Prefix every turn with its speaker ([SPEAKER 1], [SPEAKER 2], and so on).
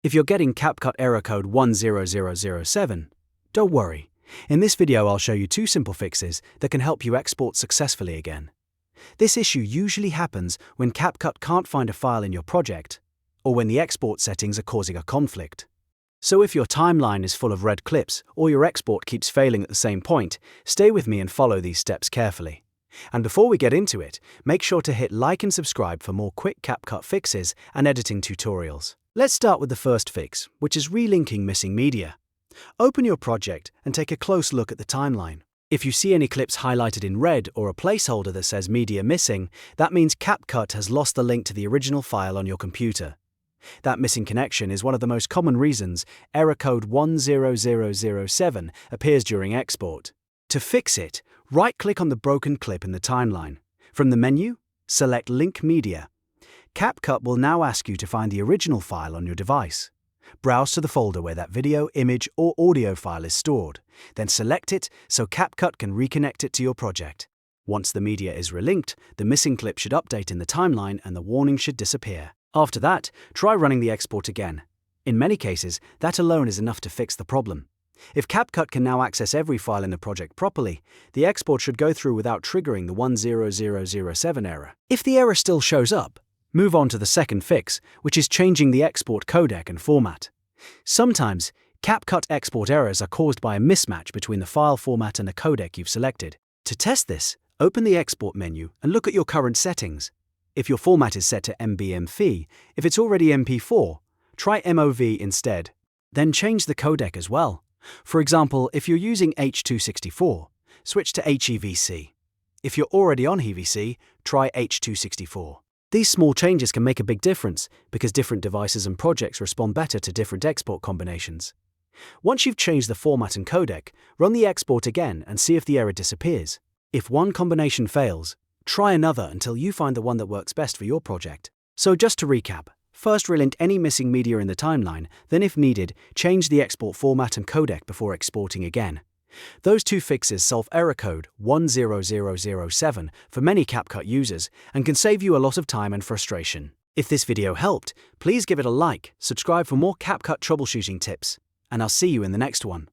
[SPEAKER 1] If you're getting CapCut error code 10007, don't worry. In this video I'll show you two simple fixes that can help you export successfully again. This issue usually happens when CapCut can't find a file in your project, or when the export settings are causing a conflict. So if your timeline is full of red clips or your export keeps failing at the same point, stay with me and follow these steps carefully. And before we get into it, make sure to hit like and subscribe for more quick CapCut fixes and editing tutorials. Let's start with the first fix, which is relinking missing media. Open your project and take a close look at the timeline. If you see any clips highlighted in red or a placeholder that says media missing, that means CapCut has lost the link to the original file on your computer. That missing connection is one of the most common reasons error code 10007 appears during export. To fix it, right-click on the broken clip in the timeline. From the menu, select Link Media. CapCut will now ask you to find the original file on your device. Browse to the folder where that video, image, or audio file is stored. Then select it so CapCut can reconnect it to your project. Once the media is relinked, the missing clip should update in the timeline and the warning should disappear. After that, try running the export again. In many cases, that alone is enough to fix the problem. If CapCut can now access every file in the project properly, the export should go through without triggering the 10007 error. If the error still shows up, move on to the second fix, which is changing the export codec and format. Sometimes, CapCut export errors are caused by a mismatch between the file format and the codec you've selected. To test this, open the export menu and look at your current settings. If your format is set to MBMF, if it's already MP4, try MOV instead. Then change the codec as well. For example, if you're using H.264, switch to HEVC. If you're already on HEVC, try H.264. These small changes can make a big difference because different devices and projects respond better to different export combinations. Once you've changed the format and codec, run the export again and see if the error disappears. If one combination fails, try another until you find the one that works best for your project. So just to recap, first relink any missing media in the timeline, then if needed, change the export format and codec before exporting again. Those two fixes solve error code 10007 for many CapCut users and can save you a lot of time and frustration. If this video helped, please give it a like, subscribe for more CapCut troubleshooting tips, and I'll see you in the next one.